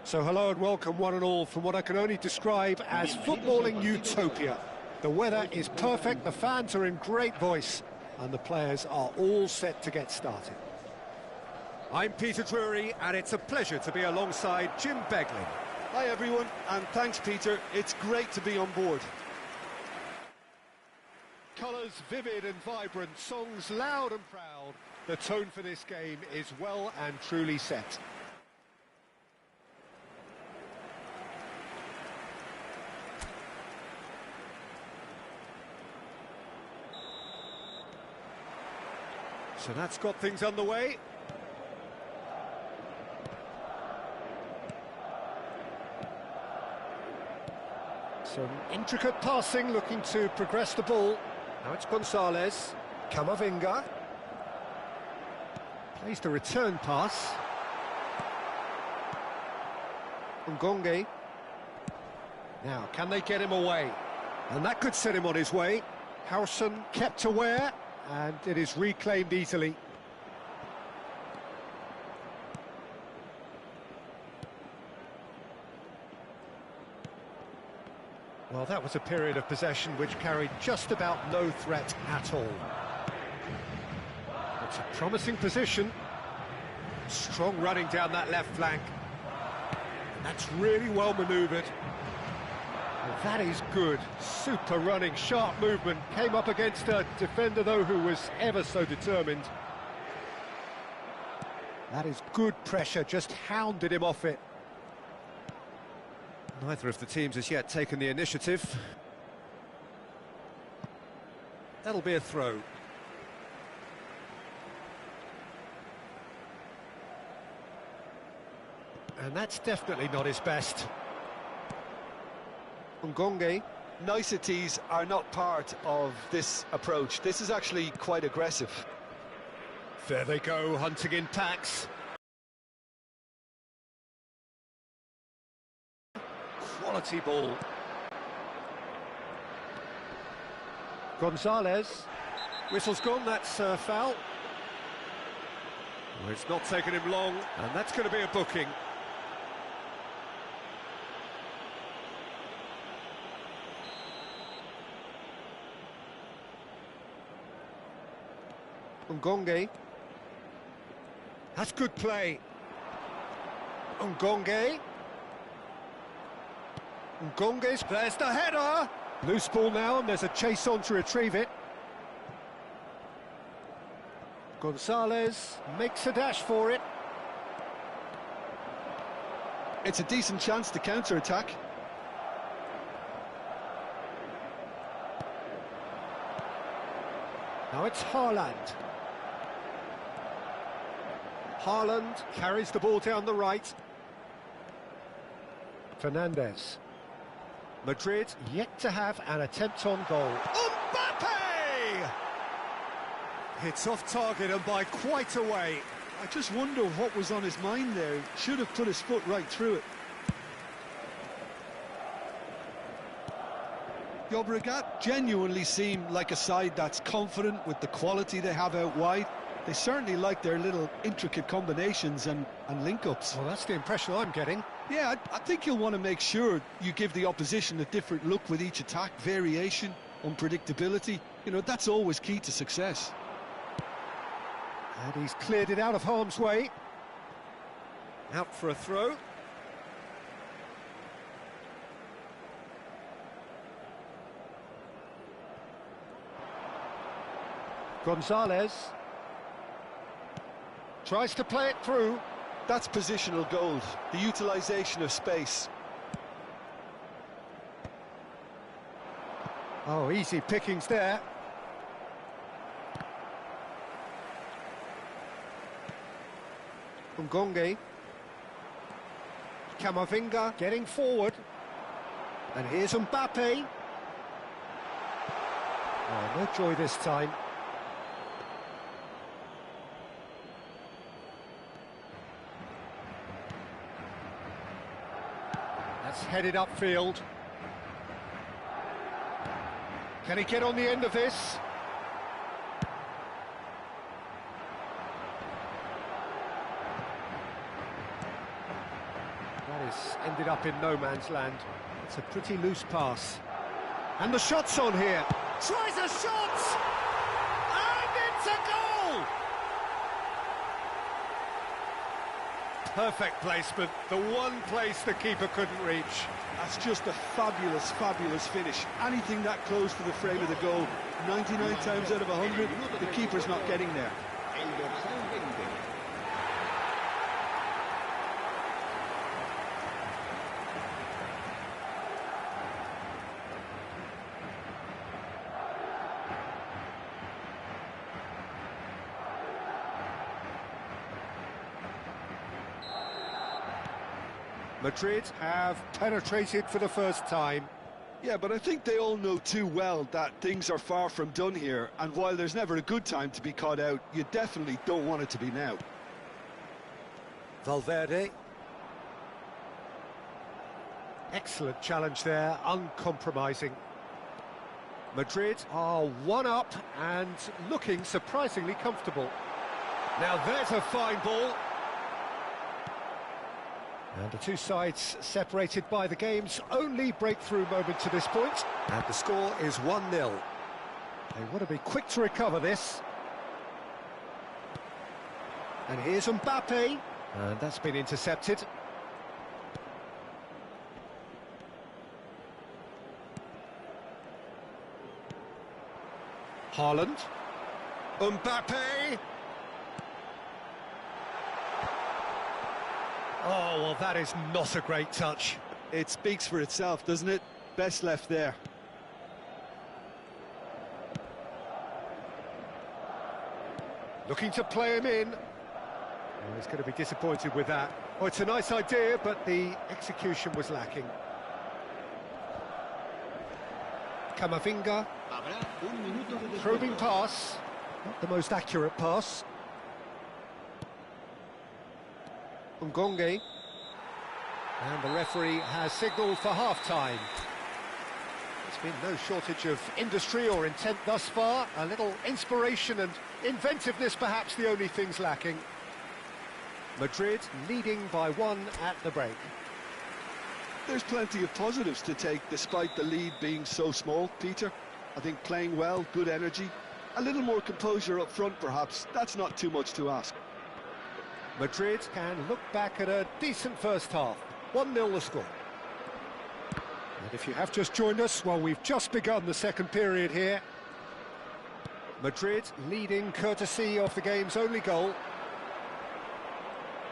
So hello and welcome one and all from what I can only describe as footballing utopia. The weather is perfect, the fans are in great voice, and the players are all set to get started. I'm Peter Drury, and it's a pleasure to be alongside Jim Beglin. Hi everyone, and thanks Peter, it's great to be on board. Colours vivid and vibrant, songs loud and proud. The tone for this game is well and truly set. So that's got things underway. Some intricate passing, looking to progress the ball. Now it's Gonzalez. Camavinga. Plays the return pass. Ngonge. Now, can they get him away? And that could set him on his way. Howson kept aware, and it is reclaimed easily. Well, that was a period of possession which carried just about no threat at all. It's a promising position. Strong running down that left flank. And that's really well manoeuvred. Well, that is good. Super running, sharp movement. Came up against a defender, though, who was ever so determined. That is good pressure, just hounded him off it. Neither of the teams has yet taken the initiative. That'll be a throw. And that's definitely not his best. Ngonge. Niceties are not part of this approach. This is actually quite aggressive. There they go, hunting in packs. Quality ball. Gonzalez. Whistle's gone, that's a foul. Well, it's not taken him long, and that's going to be a booking. Ngonge. That's good play. Ngonge. Ngonge's, there's the header! Loose ball now, and there's a chase on to retrieve it. Gonzalez makes a dash for it. It's a decent chance to counter-attack. Now it's Haaland. Haaland carries the ball down the right. Fernandez. Madrid yet to have an attempt on goal. Mbappe! It's off target and by quite a way. I just wonder what was on his mind there. Should have put his foot right through it. Llobregat genuinely seem like a side that's confident with the quality they have out wide. They certainly like their little intricate combinations and link-ups. Well, that's the impression I'm getting. Yeah, I think you'll want to make sure you give the opposition a different look with each attack, variation, unpredictability. You know, that's always key to success. And he's cleared it out of harm's way. Out for a throw. Gonzalez tries to play it through. That's positional gold, the utilisation of space. Oh, easy pickings there. Ngonge. Camavinga getting forward. And here's Mbappe. Oh, no joy this time. That's headed upfield. Can he get on the end of this? That is ended up in no man's land. It's a pretty loose pass. And the shot's on here. Tries a shot! And it's a goal! Perfect placement, the one place the keeper couldn't reach. That's just a fabulous, fabulous finish. Anything that close to the frame of the goal, 99 times out of 100, the keeper's not getting there. Madrid have penetrated for the first time. Yeah, but I think they all know too well that things are far from done here, and while there's never a good time to be caught out, you definitely don't want it to be now. Valverde. Excellent challenge there, uncompromising. Madrid are one up and looking surprisingly comfortable. Now there's a fine ball. And the two sides separated by the game's only breakthrough moment to this point. And the score is 1-0. They want to be quick to recover this. And here's Mbappe. And that's been intercepted. Haaland. Mbappe. Oh, well, that is not a great touch. It speaks for itself, doesn't it? Best left there. Looking to play him in. Well, he's going to be disappointed with that. Oh, it's a nice idea, but the execution was lacking. Camavinga. Probing pass. Not the most accurate pass. Ngonge. And the referee has signalled for half-time. There's been no shortage of industry or intent thus far. A little inspiration and inventiveness, perhaps the only things lacking. Madrid leading by 1 at the break. There's plenty of positives to take despite the lead being so small, Peter. I think playing well, good energy, a little more composure up front perhaps, that's not too much to ask. Madrid can look back at a decent first half. 1-0 the score. And if you have just joined us, well, we've just begun the second period here. Madrid leading courtesy of the game's only goal.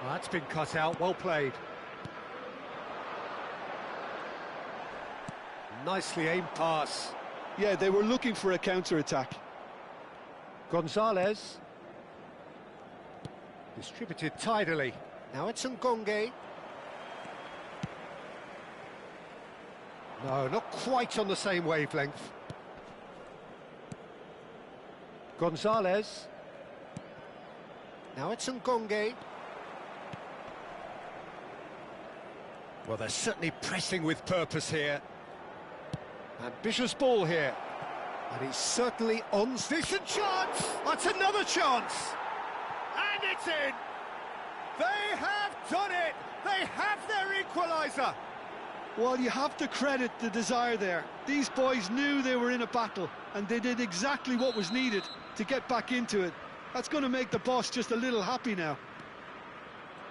Well, that's been cut out, well played. Nicely aimed pass. Yeah, they were looking for a counter-attack. Gonzalez. Distributed tidily. Now it's Ngonge. No, not quite on the same wavelength. Gonzalez. Now it's Ngonge. Well, they're certainly pressing with purpose here. Ambitious ball here. And he's certainly on. Decent chance! That's another chance! And it's in! They have done it! They have their equaliser! Well, you have to credit the desire there. These boys knew they were in a battle, and they did exactly what was needed to get back into it. That's going to make the boss just a little happy now.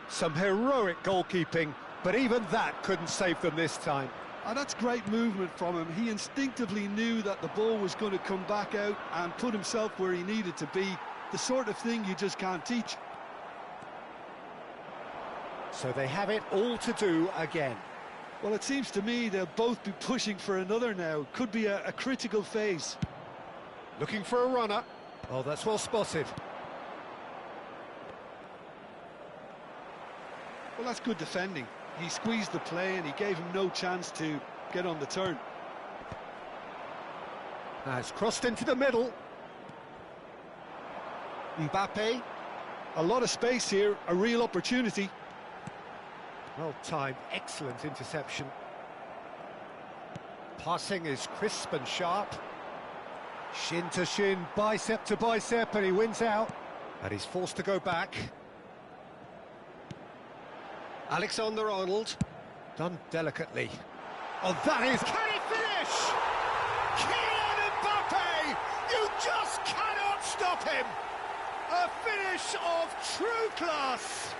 Some heroic goalkeeping, but even that couldn't save them this time. And that's great movement from him. He instinctively knew that the ball was going to come back out and put himself where he needed to be. The sort of thing you just can't teach. So they have it all to do again. Well, it seems to me they'll both be pushing for another now. Could be a critical phase. Looking for a runner. Oh, that's well spotted. Well, that's good defending. He squeezed the play and he gave him no chance to get on the turn. It's crossed into the middle. Mbappe. A lot of space here, a real opportunity. Well timed, excellent interception. Passing is crisp and sharp. Shin to shin, bicep to bicep, and he wins out. And he's forced to go back. Alexander-Arnold. Done delicately. Oh, that is... Can he finish? Kylian Mbappe! You just cannot stop him! A finish of true class!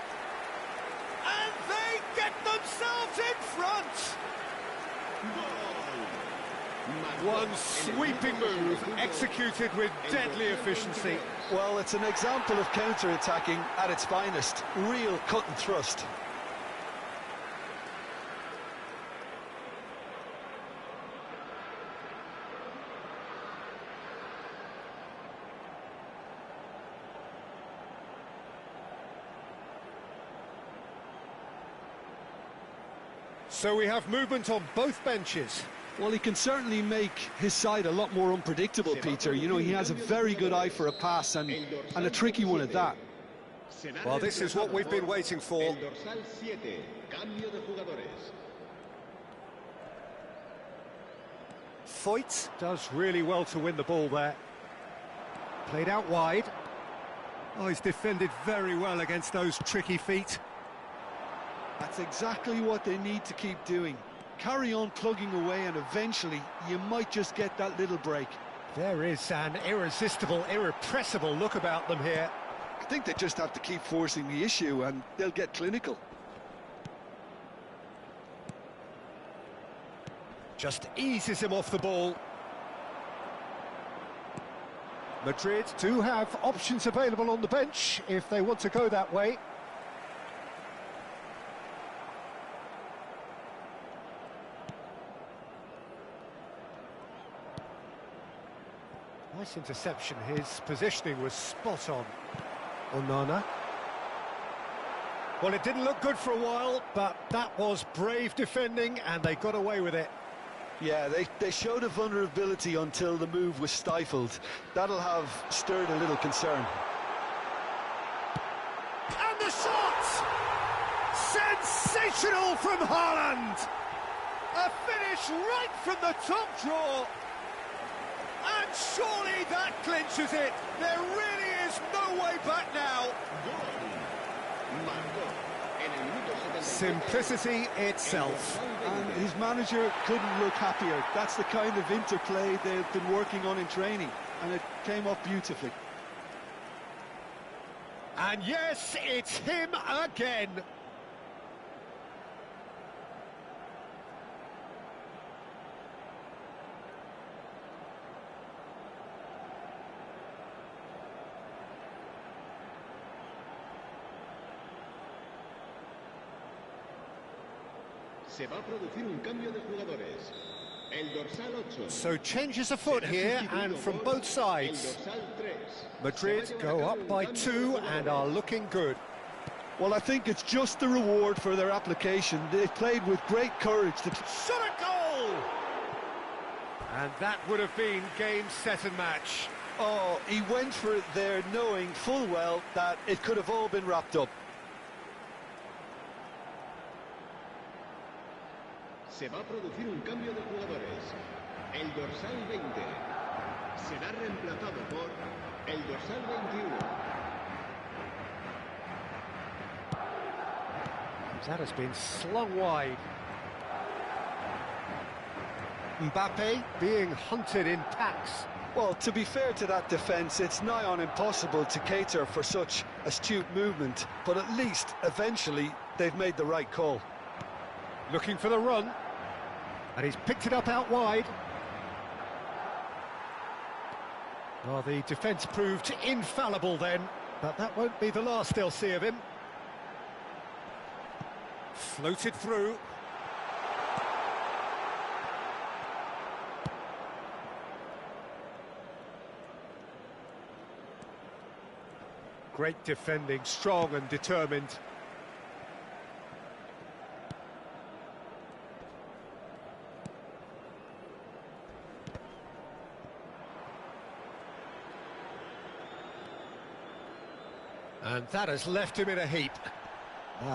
And they get themselves in front! One sweeping move, executed with deadly efficiency. Well, it's an example of counter-attacking at its finest. Real cut and thrust. So we have movement on both benches. Well, he can certainly make his side a lot more unpredictable, Peter. You know, he has a very good eye for a pass and a tricky one at that. Well, this is what we've been waiting for. Foyt does really well to win the ball there. Played out wide. Oh, he's defended very well against those tricky feet. That's exactly what they need to keep doing. Carry on plugging away and eventually you might just get that little break. There is an irresistible, irrepressible look about them here. I think they just have to keep forcing the issue and they'll get clinical. Just eases him off the ball. Madrid do have options available on the bench if they want to go that way. Nice interception, his positioning was spot on. Onana. Well, it didn't look good for a while, but that was brave defending and they got away with it. Yeah, they showed a vulnerability until the move was stifled. That'll have stirred a little concern. And the shot! Sensational from Haaland! A finish right from the top draw. And surely that clinches it. There really is no way back now. Simplicity itself. And his manager couldn't look happier. That's the kind of interplay they've been working on in training, and it came off beautifully. And yes, it's him again. Se va a producir un cambio de jugadores. El dorsal 8. So changes afoot here, and from both sides. Madrid go up by 2 and are looking good. Well, I think it's just the reward for their application. They played with great courage. Shot a goal! And that would have been game, set and match. Oh, he went for it there knowing full well that it could have all been wrapped up. Se va a producir un cambio de jugadores. El dorsal 20 será reemplazado por el dorsal 21. That has been slung wide. Mbappe being hunted in packs. Well, to be fair to that defence, it's nigh on impossible to cater for such astute movement, but at least, eventually, they've made the right call. Looking for the run. And he's picked it up out wide. Well, the defence proved infallible then, but that won't be the last they'll see of him. Floated through. Great defending, strong and determined. And that has left him in a heap.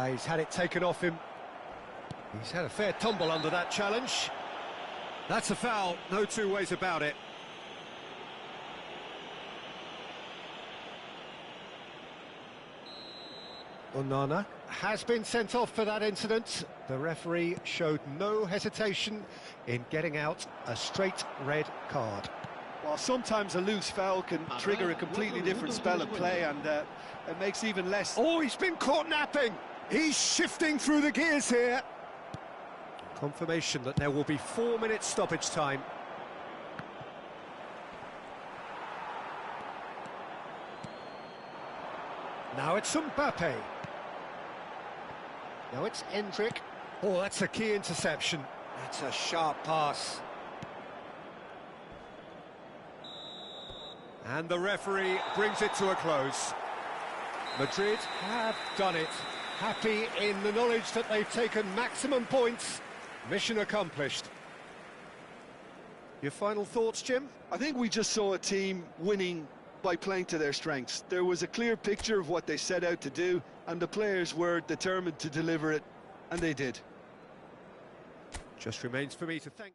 He's had it taken off him. He's had a fair tumble under that challenge. That's a foul, no two ways about it. Onana has been sent off for that incident. The referee showed no hesitation in getting out a straight red card. Well, sometimes a loose foul can trigger a completely different spell of play, and it makes even less... Oh, he's been caught napping! He's shifting through the gears here. Confirmation that there will be 4 minutes stoppage time. Now it's Mbappe. Now it's Endrick. Oh, that's a key interception. That's a sharp pass. And the referee brings it to a close. Madrid have done it. Happy in the knowledge that they've taken maximum points. Mission accomplished. Your final thoughts, Jim? I think we just saw a team winning by playing to their strengths. There was a clear picture of what they set out to do, and the players were determined to deliver it, and they did. Just remains for me to thank...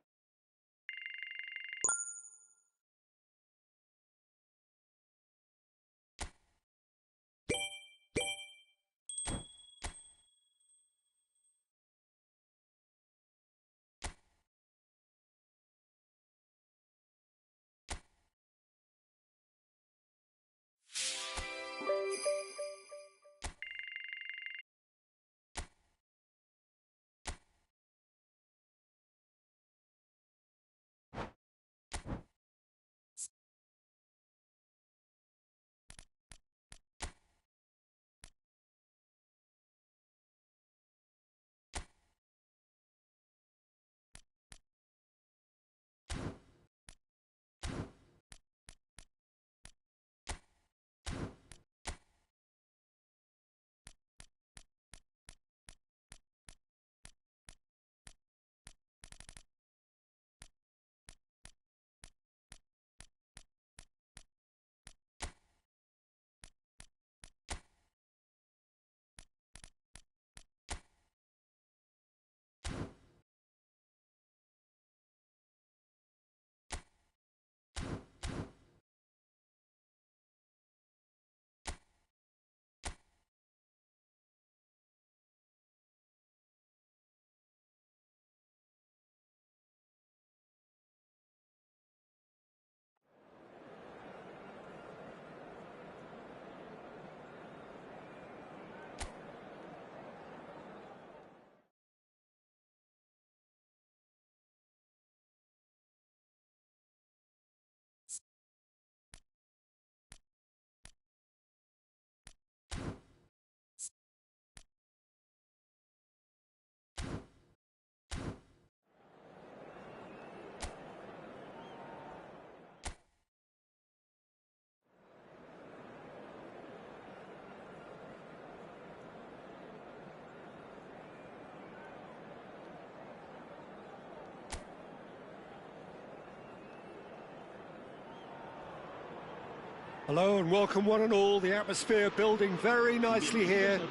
Hello and welcome one and all. The atmosphere building very nicely here.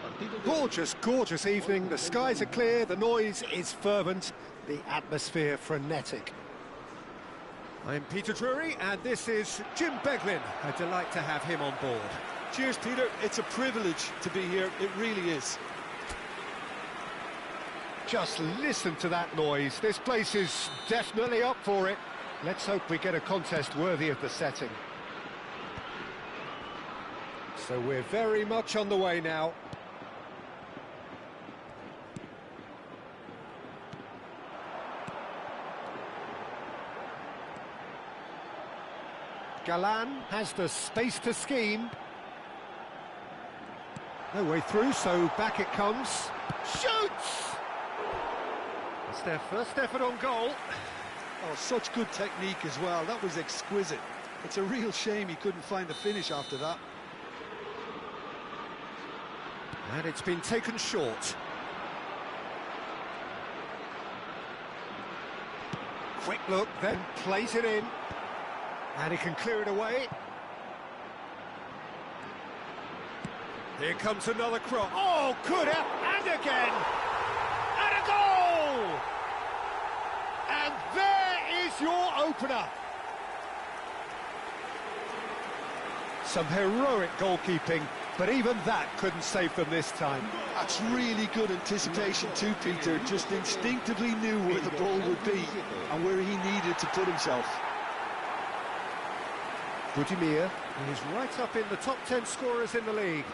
Gorgeous, gorgeous evening. The skies are clear, the noise is fervent, the atmosphere frenetic. I'm Peter Drury and this is Jim Beglin. A delight to have him on board. Cheers, Peter. It's a privilege to be here. It really is. Just listen to that noise. This place is definitely up for it. Let's hope we get a contest worthy of the setting. So we're very much on the way now. Galan has the space to scheme. No way through, so back it comes. Shoots! It's their first effort on goal. Oh, such good technique as well. That was exquisite. It's a real shame he couldn't find the finish after that. And it's been taken short. Quick look, then plays it in. And he can clear it away. Here comes another cross. Oh, could have, and again! And a goal! And there is your opener. Some heroic goalkeeping. But even that couldn't save them this time. That's really good anticipation too, Peter. Just instinctively knew where the ball would be and where he needed to put himself. Budimir is right up in the top 10 scorers in the league.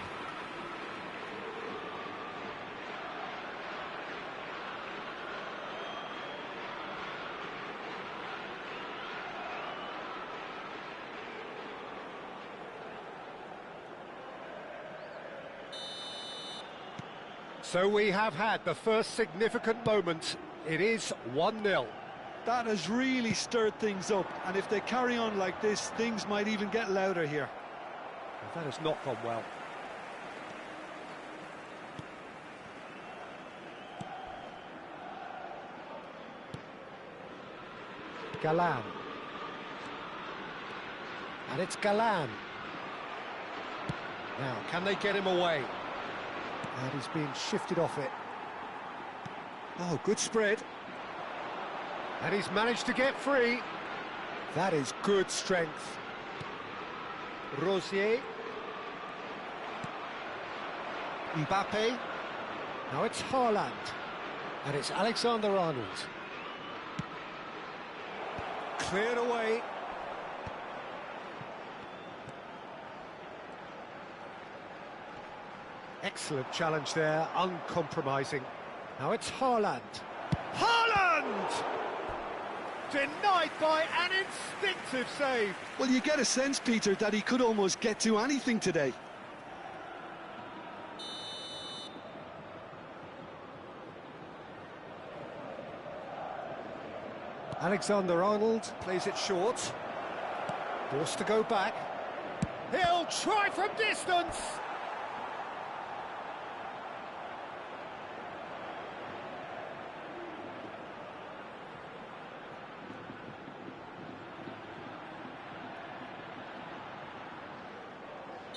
So we have had the first significant moment. It is 1-0. That has really stirred things up, and if they carry on like this, things might even get louder here. That has not gone well. Galan. And it's Galan. Now, can they get him away? And he's being shifted off it. Oh, good spread. And he's managed to get free. That is good strength. Rosier. Mbappe. Now it's Haaland. And it's Alexander-Arnold. Cleared away. Excellent challenge there, uncompromising. Now it's Haaland. Haaland! Denied by an instinctive save. Well, you get a sense, Peter, that he could almost get to anything today. Alexander-Arnold plays it short. Forced to go back. He'll try from distance.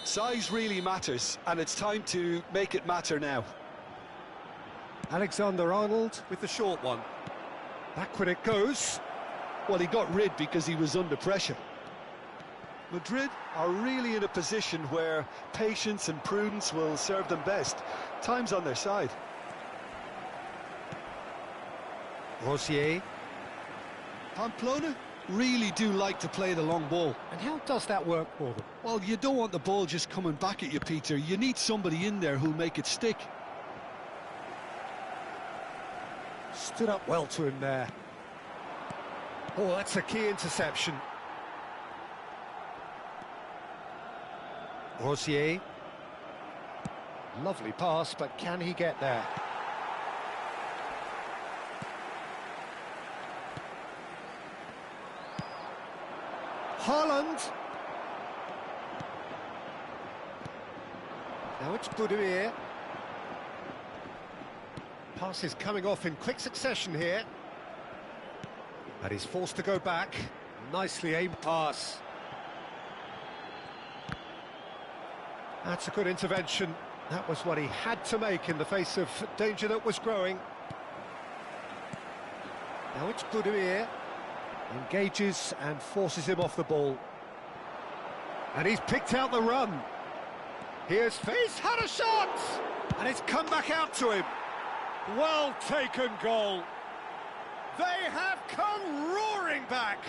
Size really matters, and it's time to make it matter now. Alexander-Arnold with the short one. Backward it goes. Well, he got rid because he was under pressure. Madrid are really in a position where patience and prudence will serve them best. Time's on their side. Rosier. Pamplona really do like to play the long ball. And how does that work for them? Well, you don't want the ball just coming back at you, Peter. You need somebody in there who'll make it stick. Stood up well to him there. Oh, that's a key interception. Rosier. Lovely pass, but can he get there? Haaland. Now it's Budimir. Pass is coming off in quick succession here. And he's forced to go back. Nicely aimed pass. That's a good intervention. That was what he had to make in the face of danger that was growing. Now it's Budimir. Engages and forces him off the ball. And he's picked out the run. Here's He's had a shot! And it's come back out to him. Well taken goal. They have come roaring back.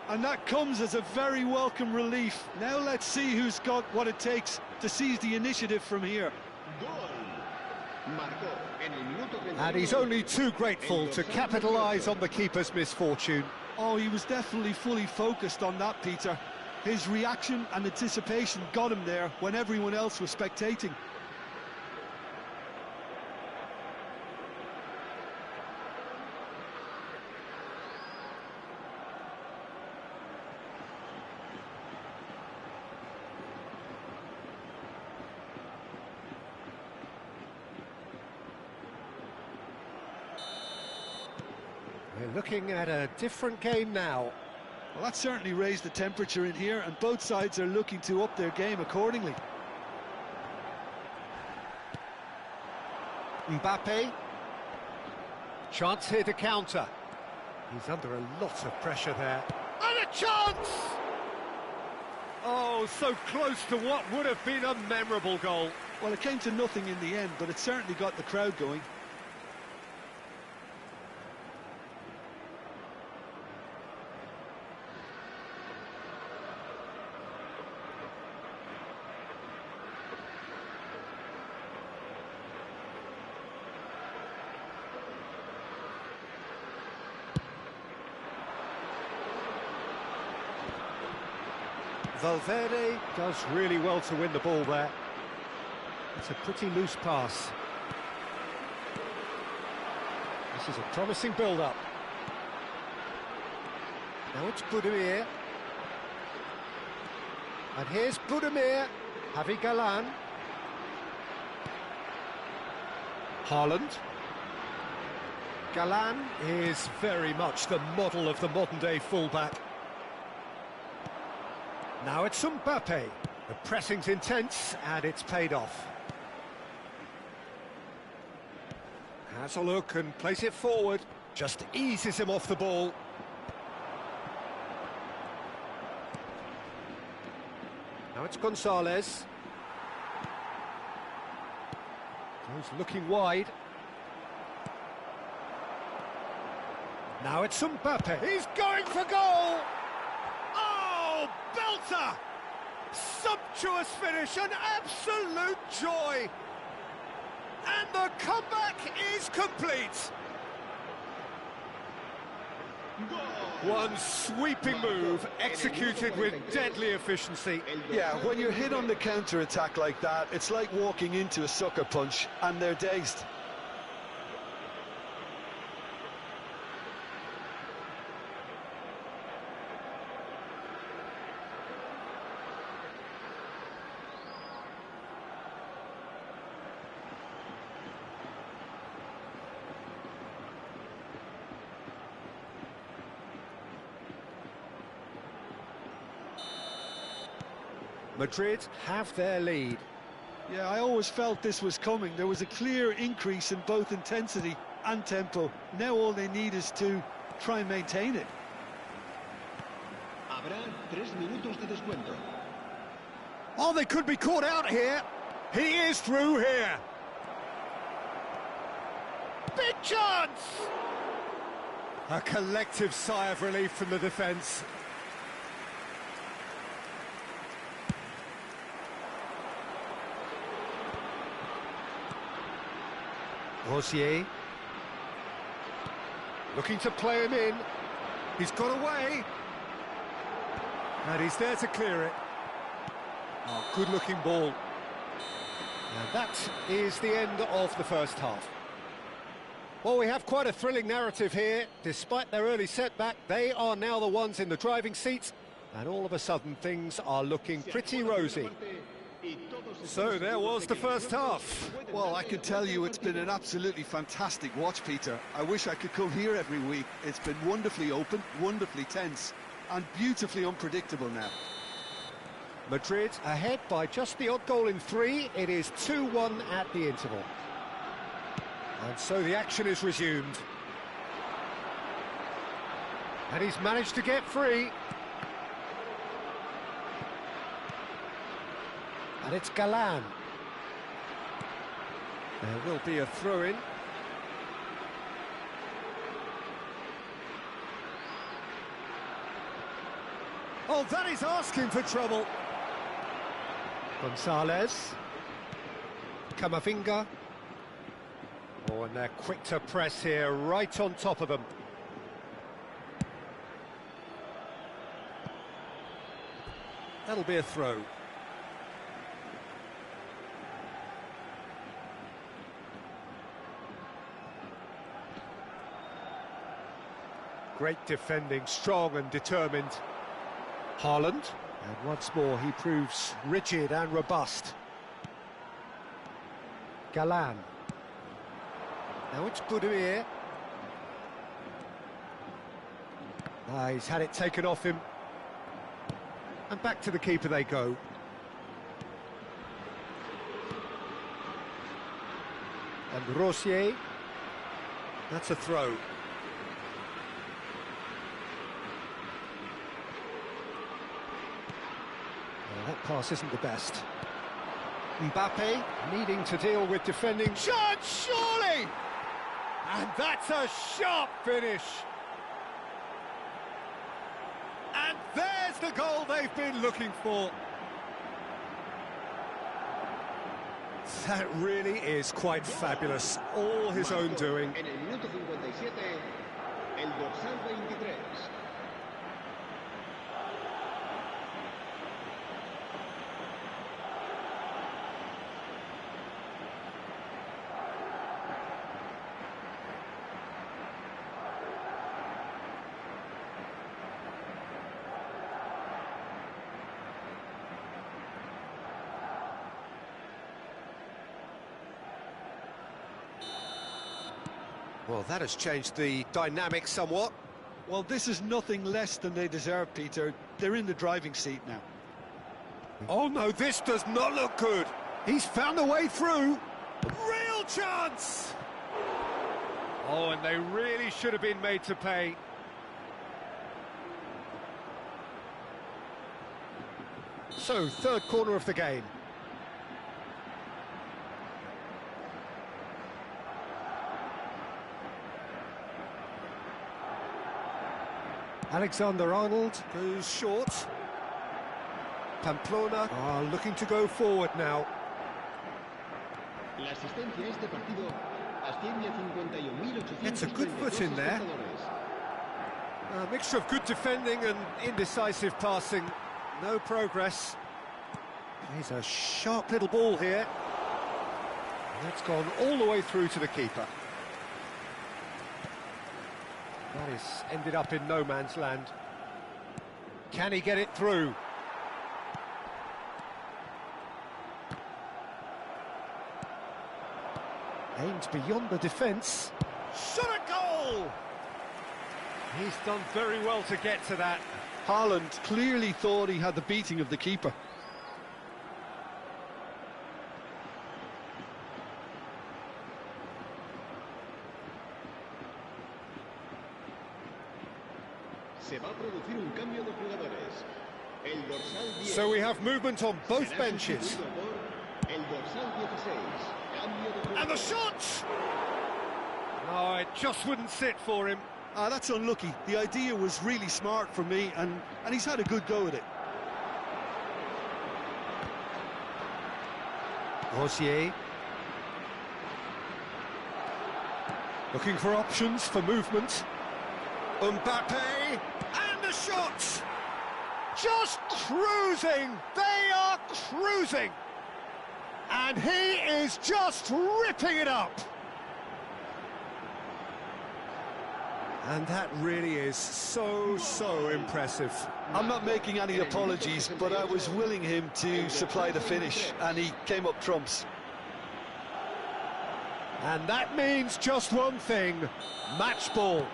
And that comes as a very welcome relief. Now let's see who's got what it takes to seize the initiative from here. And he's only too grateful to capitalise on the keeper's misfortune. Oh, he was definitely fully focused on that, Peter. His reaction and anticipation got him there when everyone else was spectating. We're looking at a different game now. Well, that certainly raised the temperature in here, and both sides are looking to up their game accordingly. Mbappe. Chance here to counter. He's under a lot of pressure there. And a chance! Oh, Oh, so close to what would have been a memorable goal. Well, it came to nothing in the end, but it certainly got the crowd going. Valverde does really well to win the ball there. It's a pretty loose pass. This is a promising build-up. Now it's Budimir. And here's Budimir. Javi Galan. Haaland. Galan is very much the model of the modern-day fullback. Now it's Mbappe. The pressing's intense, and it's paid off. Has a look and plays it forward. Just eases him off the ball. Now it's Gonzalez. Goes looking wide. Now it's Mbappe. He's going for goal! Oh, belter! Sumptuous finish, an absolute joy! And the comeback is complete! One sweeping move, executed with deadly efficiency. Yeah, when you're hit on the counter-attack like that, it's like walking into a sucker punch, and they're dazed. Madrid have their lead. Yeah, I always felt this was coming. There was a clear increase in both intensity and tempo. Now all they need is to try and maintain it. Habrá 3 minutos de descuento. Oh, they could be caught out here. He is through here. Big chance! A collective sigh of relief from the defence. Rosier. Looking to play him in. He's got away. And he's there to clear it. Oh, good-looking ball. And that is the end of the first half. Well, we have quite a thrilling narrative here. Despite their early setback, they are now the ones in the driving seat. And all of a sudden, things are looking pretty rosy. So there was the first half. Well, I can tell you it's been an absolutely fantastic watch, Peter. I wish I could come here every week. It's been wonderfully open, wonderfully tense, and beautifully unpredictable now. Madrid ahead by just the odd goal in 3. It is 2-1 at the interval. And so the action is resumed. And he's managed to get free. And it's Galan. There will be a throw-in. Oh, that is asking for trouble. Gonzalez. Camavinga. Oh, and they're quick to press here, right on top of them. That'll be a throw. Great defending, strong and determined. Haaland, and once more he proves rigid and robust. Galan. Now it's Budimir. He's had it taken off him. And back to the keeper they go. And Rosier. That's a throw. Well, that pass isn't the best. Mbappe needing to deal with defending. Chance, surely! And that's a sharp finish. And there's the goal they've been looking for. That really is quite fabulous. All his own doing. En el minuto 57, el dorsal 23. Well, that has changed the dynamic somewhat. Well, this is nothing less than they deserve, Peter. They're in the driving seat now. Oh no, this does not look good. He's found a way through. Real chance! Oh, and they really should have been made to pay. So, third corner of the game. Alexander-Arnold goes short. Pamplona are looking to go forward now. La asistencia a este partido asciende a 51.800. Gets a good foot in there. A mixture of good defending and indecisive passing. No progress. He's a sharp little ball here. That's gone all the way through to the keeper. That is ended up in no man's land. Can he get it through? Aimed beyond the defence. Shot a goal! He's done very well to get to that. Haaland clearly thought he had the beating of the keeper. Se va a producir un cambio de jugadores. El dorsal 10. So we have movement on both será benches. sustituido por el dorsal 16. Cambio de And the jugadores. shot! Oh, it just wouldn't sit for him. That's unlucky. The idea was really smart from me, and he's had a good go at it. Rosier. Looking for options for movement. Mbappe, and the shot! Just cruising! They are cruising! And he is just ripping it up! And that really is so impressive. I'm not making any apologies, but I was willing him to supply the finish, and he came up trumps. And that means just one thing, match ball.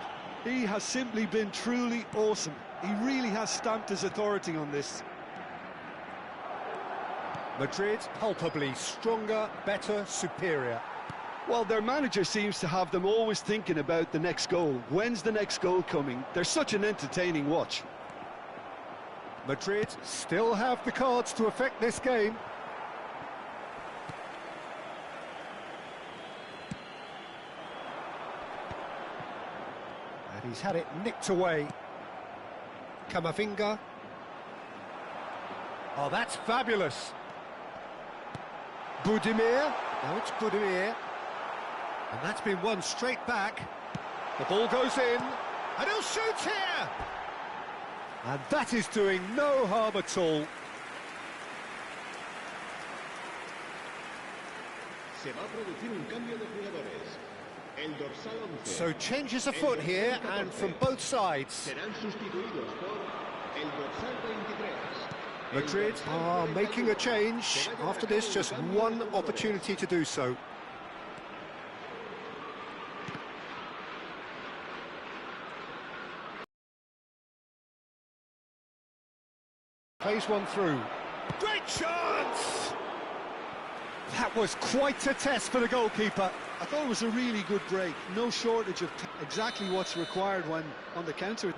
He has simply been truly awesome. He really has stamped his authority on this. Madrid palpably stronger, better, superior. Well, their manager seems to have them always thinking about the next goal. When's the next goal coming? They're such an entertaining watch. Madrid still have the cards to affect this game. And he's had it nicked away. Camavinga. Oh, that's fabulous. Budimir. Now it's Budimir. And that's been won straight back. The ball goes in. And he'll shoot here! And that is doing no harm at all. Se va a producir un cambio de jugadores. El dorsal 11. So changes afoot here, and from both sides. Serán sustituidos por el dorsal 23. Madrid are making a change. After this, just one opportunity to do so. Plays one through. Great chance! That was quite a test for the goalkeeper. I thought it was a really good break. No shortage of exactly what's required when on the counter.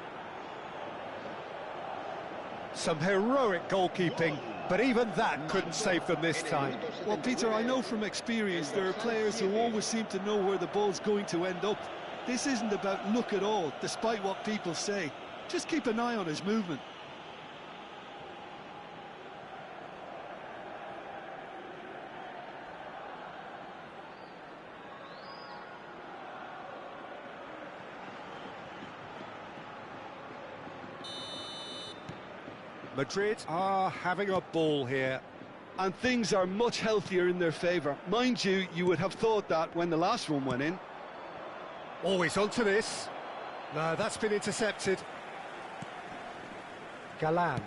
Some heroic goalkeeping. But even that couldn't save them this time. Well, Peter, I know from experience there are players who always seem to know where the ball's going to end up. This isn't about luck at all, despite what people say. Just keep an eye on his movement. Madrid are having a ball here. And things are much healthier in their favour. Mind you, you would have thought that when the last one went in. Always onto this. No, that's been intercepted. Galan.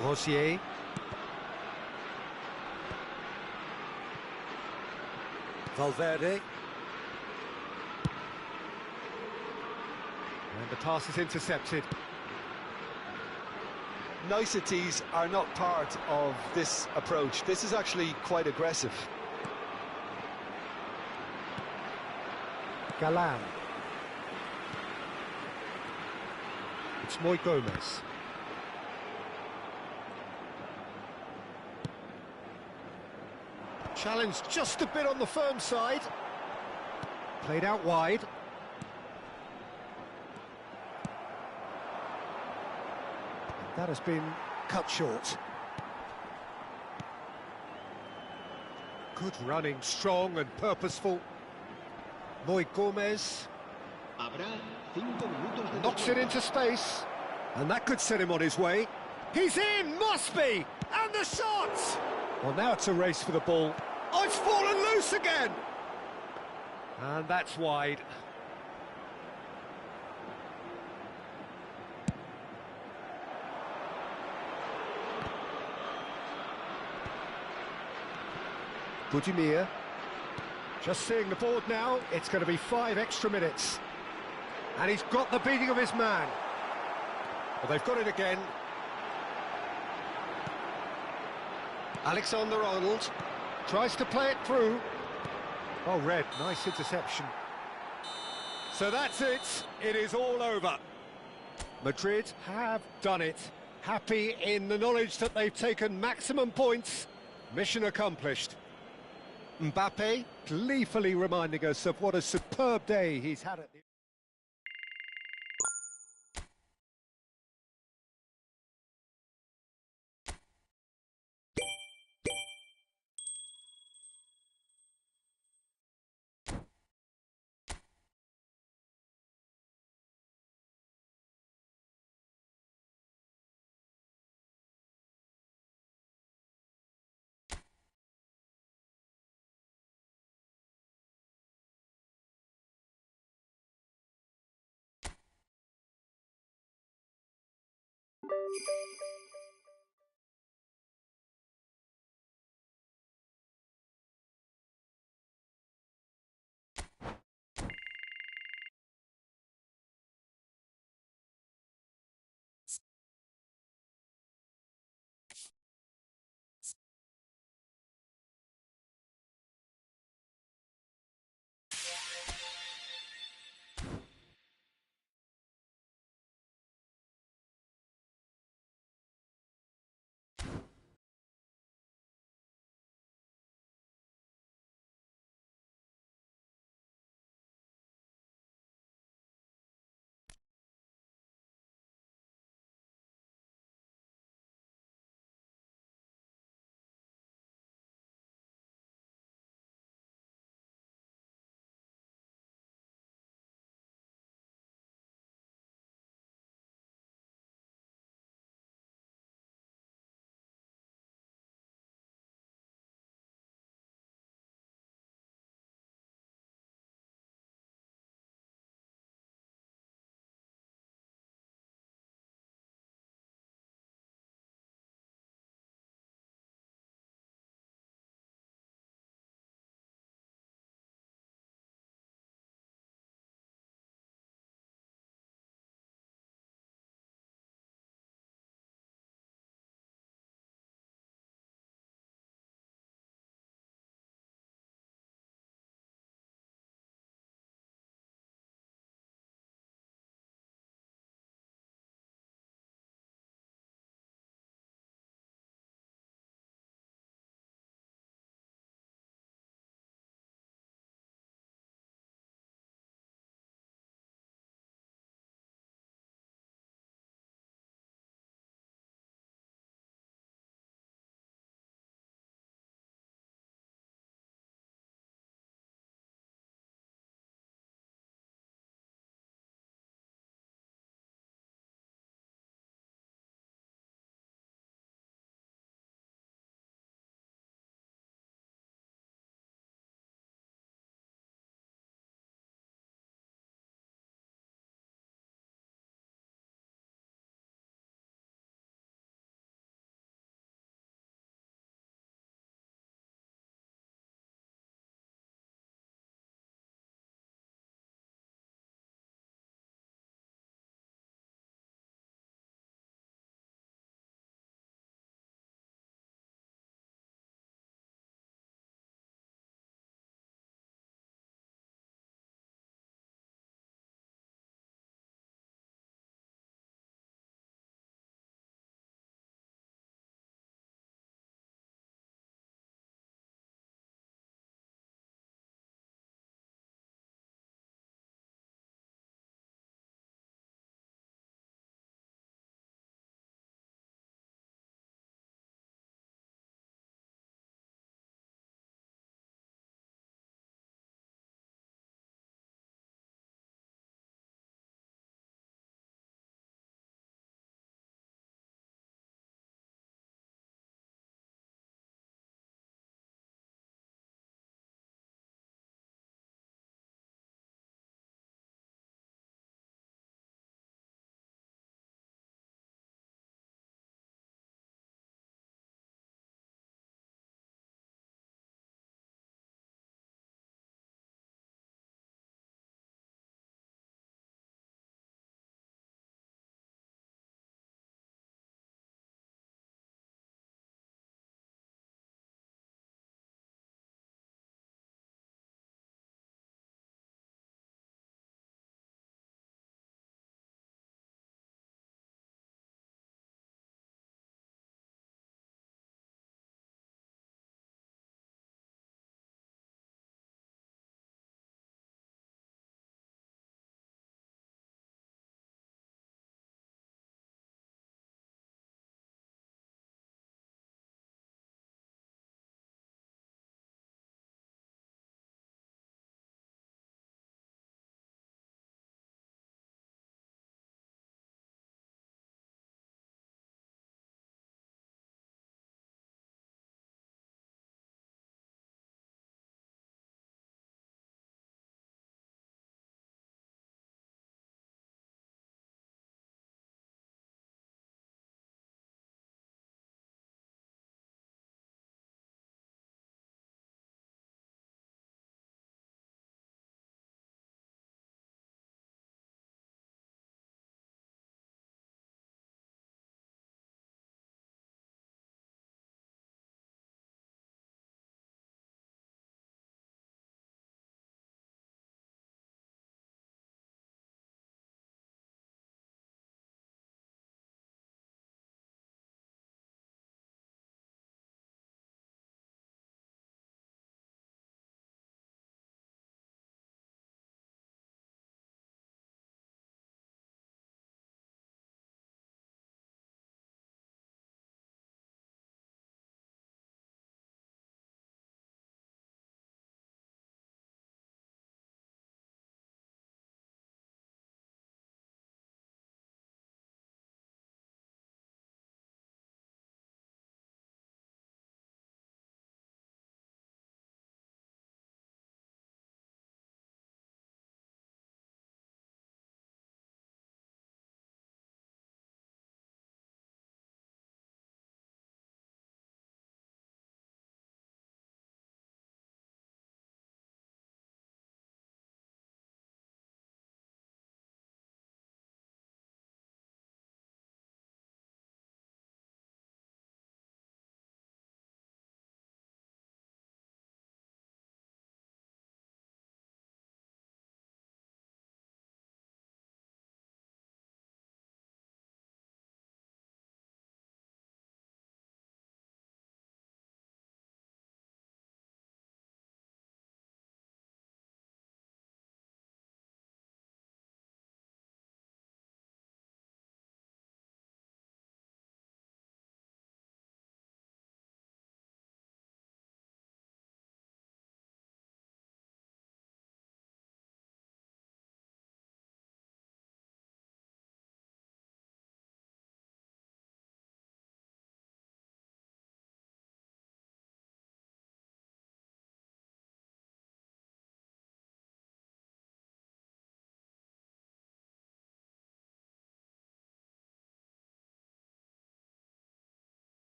Rosier. Valverde. And the pass is intercepted. Niceties are not part of this approach. This is actually quite aggressive. Galan. It's Moi Gomez. Challenge just a bit on the firm side. Played out wide. That has been cut short. Good running, strong and purposeful. Moi Gomez knocks it into space, and that could set him on his way. He's in, must be, and the shot! Well, now it's a race for the ball. Oh, it's fallen loose again! And that's wide. Budimir. Just seeing the board now, it's going to be 5 extra minutes. And he's got the beating of his man. Well, they've got it again. Alexander-Arnold tries to play it through. Oh, Red, nice interception. So that's it. It is all over. Madrid have done it. Happy in the knowledge that they've taken maximum points. Mission accomplished. Mbappe gleefully reminding us of what a superb day he's had at the...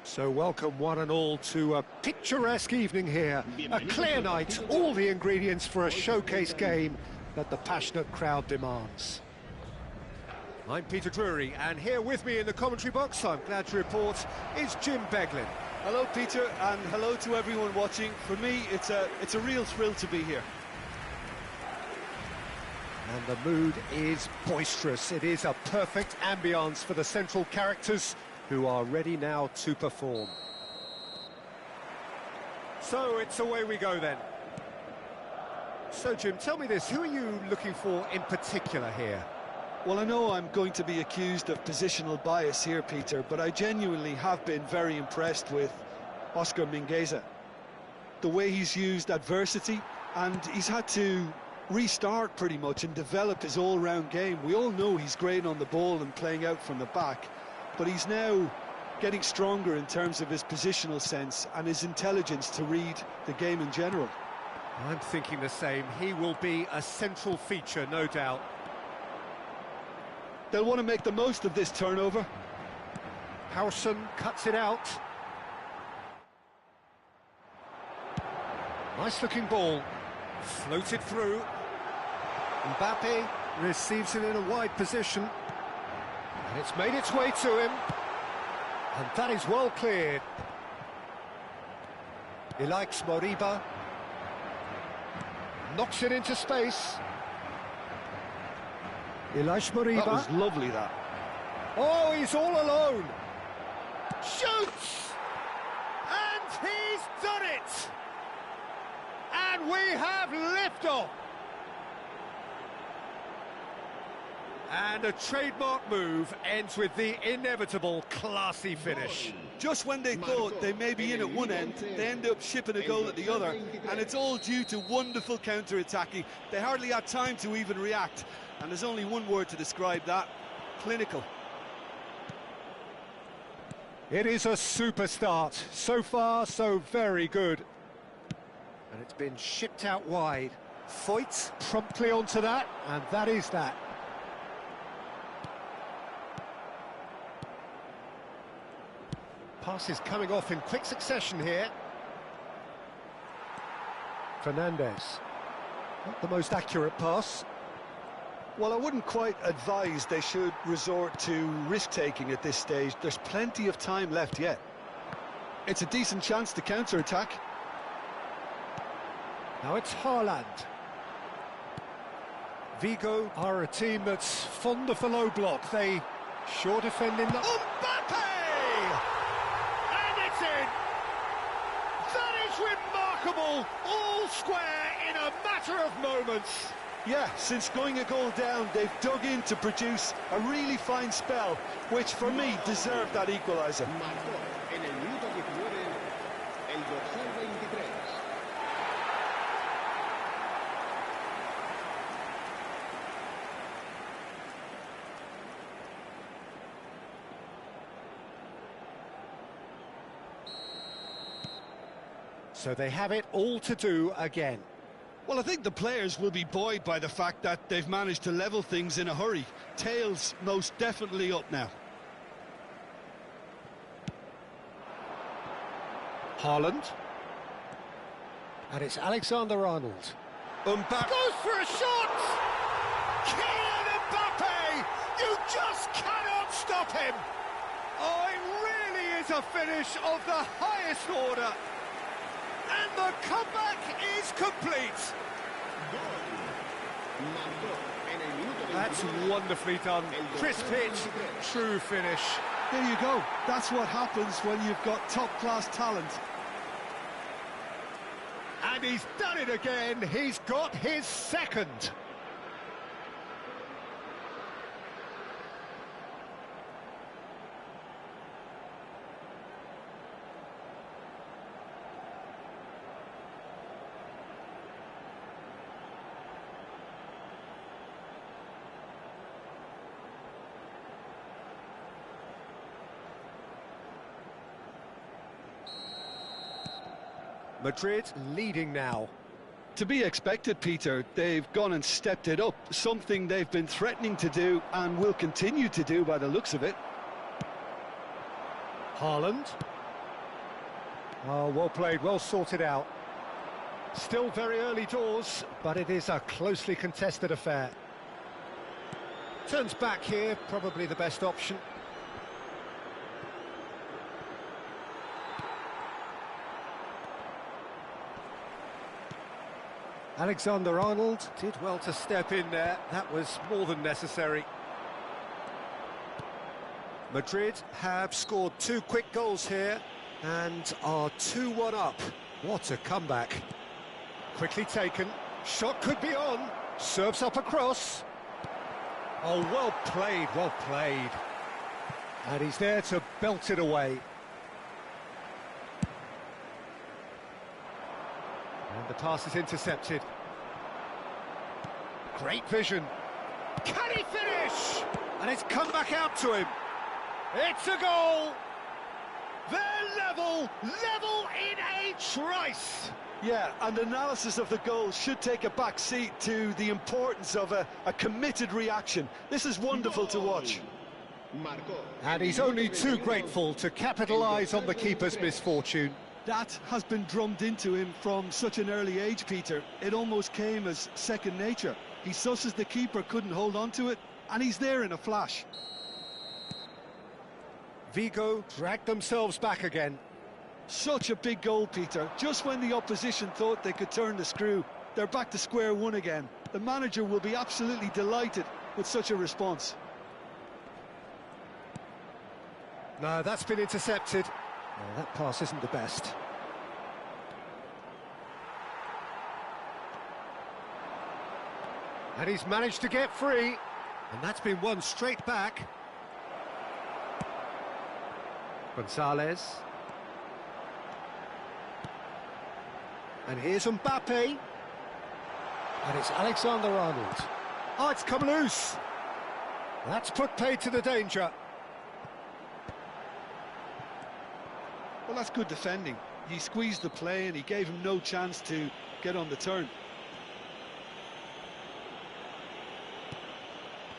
So welcome one and all to a picturesque evening here. A clear night, all the ingredients for a showcase game that the passionate crowd demands. I'm Peter Drury, and here with me in the commentary box, I'm glad to report, is Jim Beglin. Hello, Peter, and hello to everyone watching. For me, it's a real thrill to be here. And the mood is boisterous. It is a perfect ambience for the central characters who are ready now to perform. So it's away we go then. So Jim, tell me this, who are you looking for in particular here? Well, I know I'm going to be accused of positional bias here, Peter, but I genuinely have been very impressed with Oscar Mingueza. The way he's used adversity, and he's had to restart pretty much and develop his all-round game. We all know he's great on the ball and playing out from the back, but he's now getting stronger in terms of his positional sense and his intelligence to read the game in general. I'm thinking the same. He will be a central feature, no doubt. They'll want to make the most of this turnover. Howson cuts it out. Nice looking ball. Floated through. Mbappe receives it in a wide position. And it's made its way to him. And that is well cleared. He likes Moriba. Knocks it into space. Ilaix Moriba. That was lovely, that. Oh, he's all alone. Shoots! And he's done it! And we have liftoff! And a trademark move ends with the inevitable classy finish. Just when they thought they may be in at one end, they end up shipping a goal at the other, and it's all due to wonderful counter-attacking. They hardly had time to even react, and there's only one word to describe that: clinical. It is a super start. So far, so very good. And it's been shipped out wide. Foyt promptly onto that, and that is that. Pass is coming off in quick succession here. Fernandez. Not the most accurate pass. Well, I wouldn't quite advise they should resort to risk-taking at this stage. There's plenty of time left yet. It's a decent chance to counter-attack. Now it's Haaland. Vigo are a team that's fond of the low block. They sure defend in the... Mbappe! And it's in! That is remarkable! All square in a matter of moments. Yeah, since going a goal down, they've dug in to produce a really fine spell, which for me deserved that equaliser. Marcó en el minuto 19 el dorsal 23. So they have it all to do again. Well, I think the players will be buoyed by the fact that they've managed to level things in a hurry. Tails most definitely up now. Haaland. And it's Alexander-Arnold. Mbappe Goes for a shot! Kylian Mbappe! You just cannot stop him! Oh, it really is a finish of the highest order. And the comeback is complete. That's wonderfully done. Crisp hit, true finish. There you go. That's what happens when you've got top-class talent. And he's done it again. He's got his second. Madrid leading now. To be expected, Peter. They've gone and stepped it up, something they've been threatening to do and will continue to do by the looks of it. Haaland. Oh, well played, well sorted out. Still very early doors, but it is a closely contested affair. Turns back here, probably the best option. Alexander-Arnold did well to step in there. That was more than necessary. Madrid have scored 2 quick goals here and are 2-1 up. What a comeback. Quickly taken. Shot could be on. Serves up across. Oh, well played, well played. And he's there to belt it away. And the pass is intercepted. Great vision. Can he finish? And it's come back out to him. It's a goal. They're level in a trice. Yeah, and analysis of the goal should take a back seat to the importance of a committed reaction. This is wonderful to watch. And he's only too grateful to capitalise on the keeper's misfortune. That has been drummed into him from such an early age, Peter. It almost came as second nature. He susses the keeper couldn't hold on to it, and he's there in a flash. Vigo dragged themselves back again. Such a big goal, Peter. Just when the opposition thought they could turn the screw, they're back to square one again. The manager will be absolutely delighted with such a response. No, that's been intercepted. No, that pass isn't the best. And he's managed to get free. And that's been won straight back. Gonzalez. And here's Mbappe. And it's Alexander-Arnold. Oh, it's come loose. That's put paid to the danger. Well, that's good defending. He squeezed the play and he gave him no chance to get on the turn.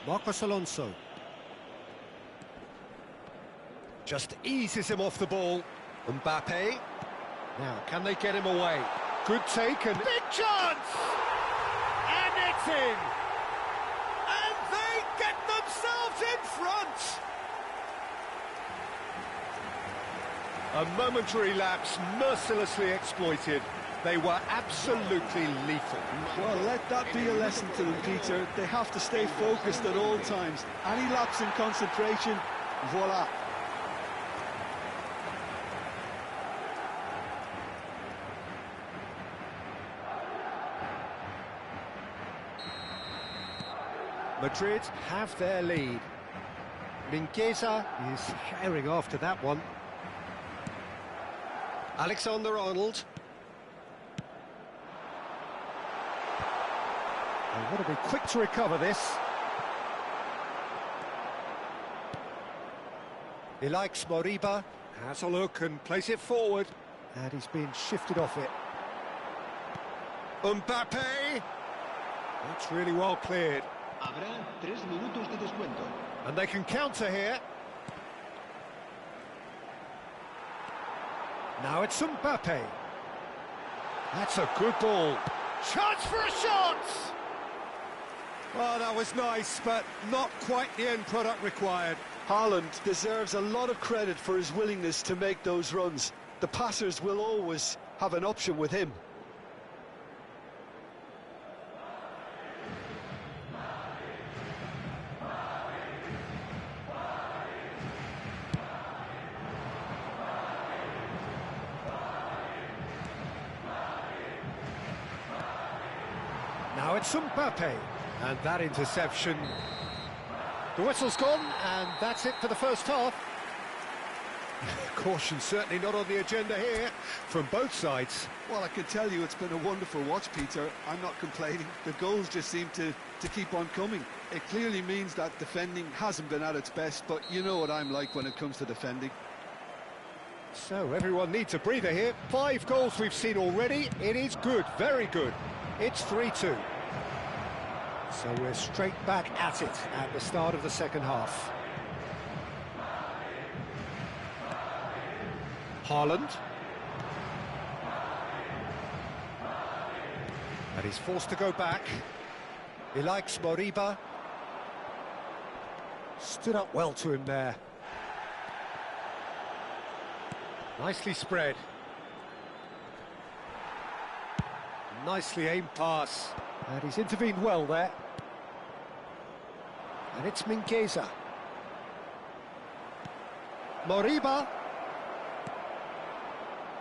Marcos Alonso. Just eases him off the ball. Mbappe. Now, can they get him away? Good take and big chance! And it's in! And they get themselves in front! A momentary lapse mercilessly exploited. They were absolutely lethal. Well, let that be a lesson to them, Peter. They have to stay focused at all times. Any lapse in concentration, voila. Madrid have their lead. Mingueza is herring after that one. Alexander-Arnold. They want to be quick to recover this. He likes Moriba, has a look and plays it forward. And he's been shifted off it. Mbappe! That's really well cleared. Habrá 3 minutos de descuento. And they can counter here. Now it's Mbappe. That's a good ball. Chance for a shot! Oh, that was nice, but not quite the end product required. Haaland deserves a lot of credit for his willingness to make those runs. The passers will always have an option with him. Now it's Mbappe, and that interception. The whistle's gone, and that's it for the first half. Caution certainly not on the agenda here from both sides. Well, I can tell you it's been a wonderful watch, Peter. I'm not complaining. The goals just seem to keep on coming. It clearly means that defending hasn't been at its best, but you know what I'm like when it comes to defending. So everyone needs a breather here. 5 goals we've seen already. It is good, very good. It's 3-2. So we're straight back at it at the start of the second half. Haaland. And he's forced to go back. He likes Moriba. Stood up well to him there. Nicely spread. Nicely aimed pass. And he's intervened well there. And it's Mingueza. Moriba.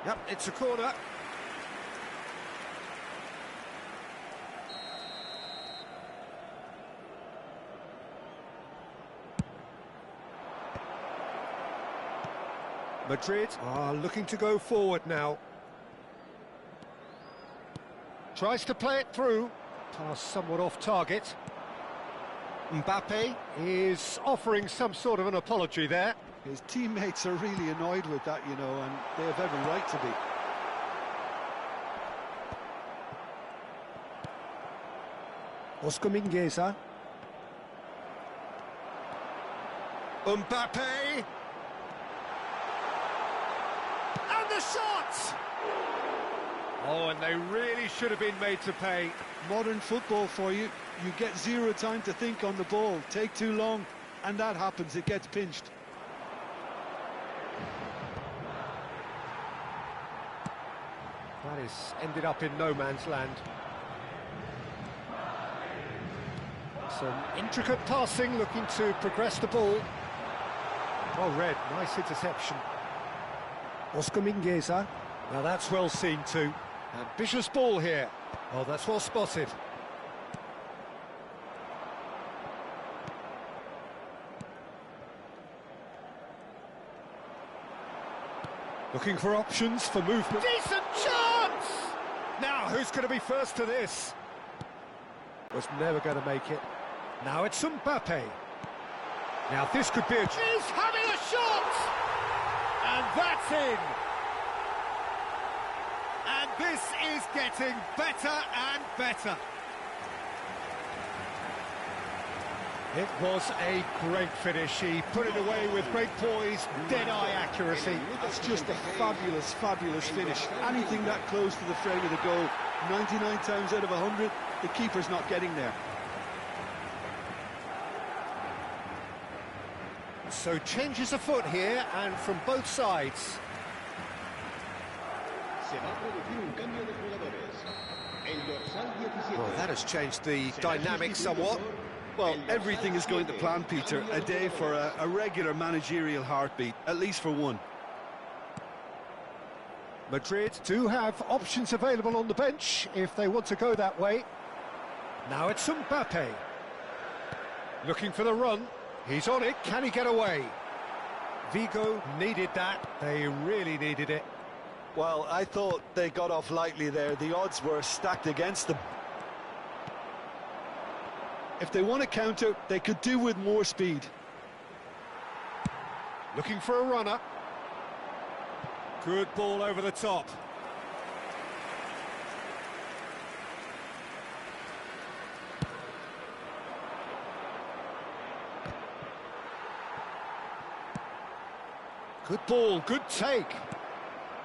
Yep, it's a corner. Madrid are looking to go forward now. Tries to play it through. Pass somewhat off target. Mbappe is offering some sort of an apology there. His teammates are really annoyed with that, you know, and they have every right to be. Oscar Mingueza. Mbappe! And the shot! Oh, and they really should have been made to pay. Modern football for you. You get zero time to think on the ball. Take too long, and that happens. It gets pinched. That is ended up in no man's land. Some intricate passing, looking to progress the ball. Well read, nice interception. Oscar Mingueza. Now that's well seen too. Ambitious ball here. Oh, that's well spotted. Looking for options for movement. Decent chance! Now, who's going to be first to this? Was never going to make it. Now it's Mbappe. Now this could be a... He's having a shot! And that's in! And this is getting better and better. It was a great finish. He put it away with great poise, dead-eye accuracy. That's just a fabulous, fabulous finish. Anything that close to the frame of the goal, 99 times out of 100, the keeper's not getting there. So changes of foot here, and from both sides. Well, that has changed the dynamic somewhat. Well, everything is going to plan, Peter. A day for a regular managerial heartbeat, at least for one. Madrid do have options available on the bench if they want to go that way. Now it's Mbappe. Looking for the run. He's on it. Can he get away? Vigo needed that. They really needed it. Well, I thought they got off lightly there. The odds were stacked against them. If they want to counter, they could do with more speed. Looking for a runner. Good ball over the top. Good ball, good take.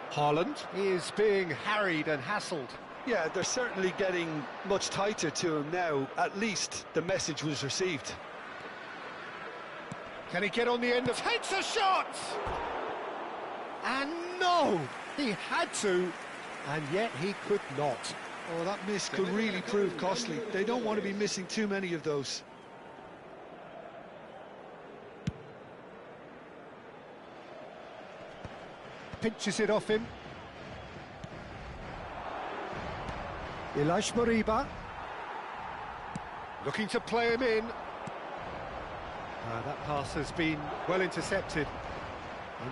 Haaland is being harried and hassled. Yeah, they're certainly getting much tighter to him now. At least the message was received. Can he get on the end of... Takes a shot! And no! He had to, and yet he could not. Oh, that miss could really prove costly. They don't want to be missing too many of those. Pinches it off him. Ilaix Moriba. Looking to play him in. That pass has been well intercepted.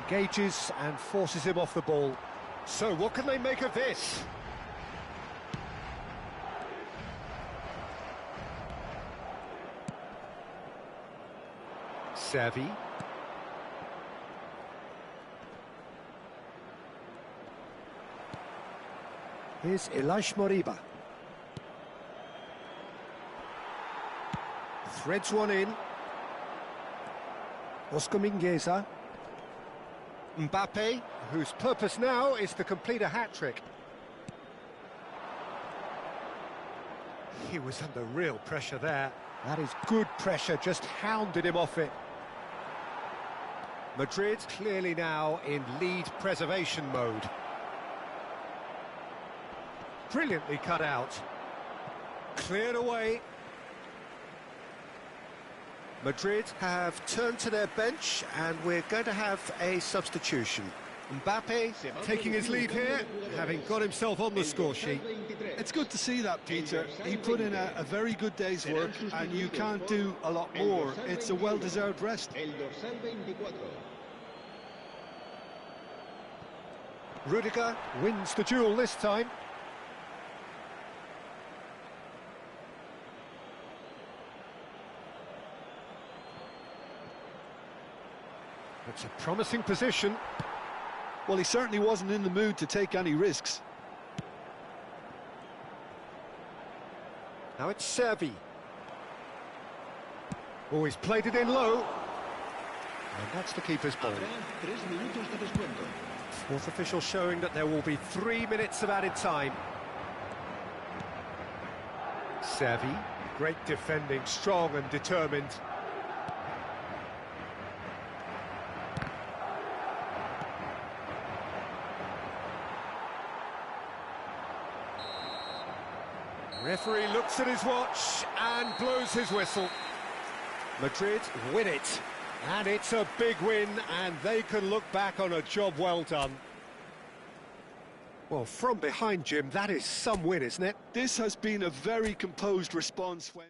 Engages and forces him off the ball. So what can they make of this? Xavi. Here's Ilaix Moriba. Threads one in. Oscar Mingueza. Mbappe, whose purpose now is to complete a hat-trick. He was under real pressure there. That is good pressure, just hounded him off it. Madrid clearly now in lead preservation mode. Brilliantly cut out. Cleared away. Madrid have turned to their bench and we're going to have a substitution. Mbappe taking his leave here, having got himself on the score sheet. It's good to see that, Peter. He put in a very good day's work and you can't do a lot more. It's a well-deserved rest. Rudiger wins the duel this time. It's a promising position. Well, he certainly wasn't in the mood to take any risks. Now it's Servi. Oh, he's played it in low. And that's the keeper's ball. Fourth official showing that there will be 3 minutes of added time. Servi, great defending, strong and determined. Referee looks at his watch and blows his whistle. Madrid win it, and it's a big win, and they can look back on a job well done. Well, from behind, Jim, that is some win, isn't it? This has been a very composed response when...